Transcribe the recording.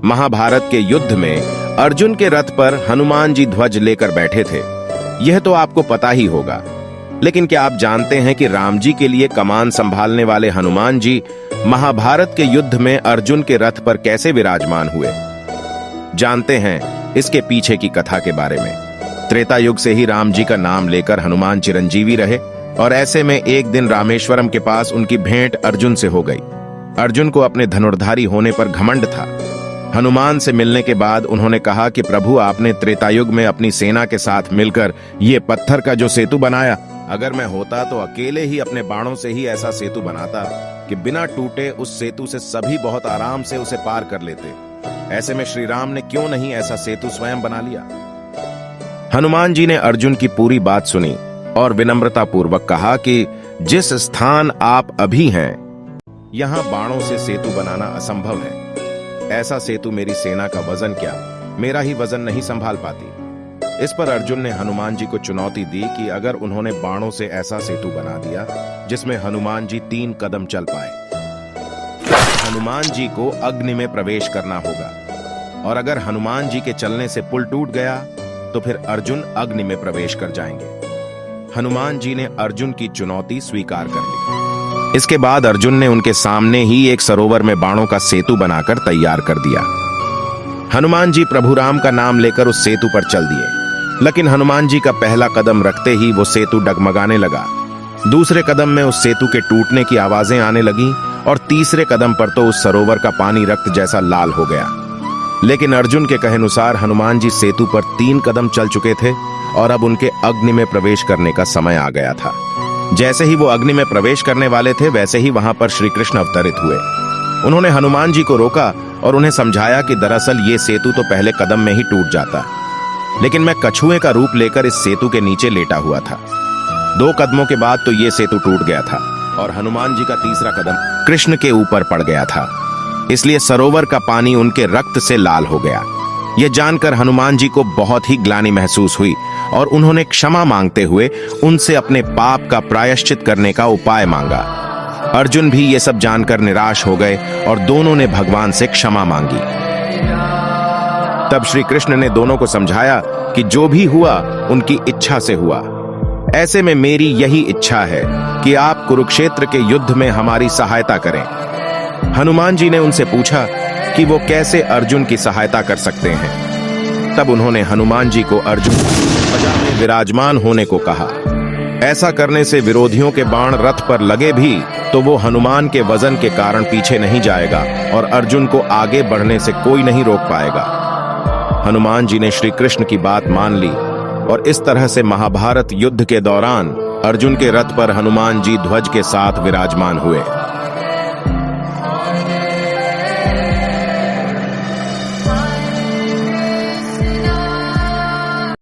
महाभारत के युद्ध में अर्जुन के रथ पर हनुमान जी ध्वज लेकर बैठे थे। यह तो आपको पता ही होगा, लेकिन क्या आप जानते हैं कि राम जी के लिए कमान संभालने वाले हनुमान जी महाभारत के युद्ध में अर्जुन के रथ पर कैसे विराजमान हुए? जानते हैं इसके पीछे की कथा के बारे में। त्रेता युग से ही राम जी का नाम लेकर हनुमान चिरंजीवी रहे और ऐसे में एक दिन रामेश्वरम के पास उनकी भेंट अर्जुन से हो गई। अर्जुन को अपने धनुर्धारी होने पर घमंड था। हनुमान से मिलने के बाद उन्होंने कहा कि प्रभु, आपने त्रेतायुग में अपनी सेना के साथ मिलकर ये पत्थर का जो सेतु बनाया, अगर मैं होता तो अकेले ही अपने बाणों से ही ऐसा सेतु बनाता कि बिना टूटे उस सेतु से सभी बहुत आराम से उसे पार कर लेते। ऐसे में श्री राम ने क्यों नहीं ऐसा सेतु स्वयं बना लिया? हनुमान जी ने अर्जुन की पूरी बात सुनी और विनम्रता पूर्वक कहा कि जिस स्थान आप अभी हैं, यहां बाणों से सेतु बनाना असंभव है। ऐसा सेतु मेरी सेना का वजन क्या, मेरा ही वजन नहीं संभाल पाती। इस पर अर्जुन ने हनुमान जी को चुनौती दी कि अगर उन्होंने बाणों से ऐसा सेतु बना दिया जिसमें हनुमान जी 3 कदम चल पाए, हनुमान जी को अग्नि में प्रवेश करना होगा, और अगर हनुमान जी के चलने से पुल टूट गया तो फिर अर्जुन अग्नि में प्रवेश कर जाएंगे। हनुमान जी ने अर्जुन की चुनौती स्वीकार कर ली। इसके बाद अर्जुन ने उनके सामने ही एक सरोवर में बाणों का सेतु बनाकर तैयार कर दिया। हनुमान जी प्रभु राम का नाम लेकर उस सेतु पर चल दिए, लेकिन हनुमान जी का पहला कदम रखते ही वो सेतु डगमगाने लगा। दूसरे कदम में उस सेतु के टूटने की आवाजें आने लगी और तीसरे कदम पर तो उस सरोवर का पानी रक्त जैसा लाल हो गया। लेकिन अर्जुन के कहेनुसार हनुमान जी सेतु पर 3 कदम चल चुके थे और अब उनके अग्नि में प्रवेश करने का समय आ गया था। जैसे ही वो अग्नि में प्रवेश करने वाले थे, वैसे ही वहां पर श्री कृष्ण अवतरित हुए। उन्होंने हनुमान जी को रोका और उन्हें समझाया कि दरअसल ये सेतु तो पहले कदम में ही टूट जाता, लेकिन मैं कछुए का रूप लेकर इस सेतु के नीचे लेटा हुआ था। 2 कदमों के बाद तो ये सेतु टूट गया था और हनुमान जी का तीसरा कदम कृष्ण के ऊपर पड़ गया था, इसलिए सरोवर का पानी उनके रक्त से लाल हो गया। यह जानकर हनुमान जी को बहुत ही ग्लानि महसूस हुई और उन्होंने क्षमा मांगते हुए उनसे अपने पाप का प्रायश्चित करने का उपाय मांगा। अर्जुन भी ये सब जानकर निराश हो गए और दोनों ने भगवान से क्षमा मांगी। तब श्री कृष्ण ने दोनों को समझाया कि जो भी हुआ उनकी इच्छा से हुआ। ऐसे में मेरी यही इच्छा है कि आप कुरुक्षेत्र के युद्ध में हमारी सहायता करें। हनुमान जी ने उनसे पूछा कि वो कैसे अर्जुन की सहायता कर सकते हैं। तब उन्होंने हनुमान जी को अर्जुन ध्वजा में विराजमान होने को कहा। ऐसा करने से विरोधियों के बाण रथ पर लगे भी तो वो हनुमान के वजन के कारण पीछे नहीं जाएगा और अर्जुन को आगे बढ़ने से कोई नहीं रोक पाएगा। हनुमान जी ने श्री कृष्ण की बात मान ली और इस तरह से महाभारत युद्ध के दौरान अर्जुन के रथ पर हनुमान जी ध्वज के साथ विराजमान हुए।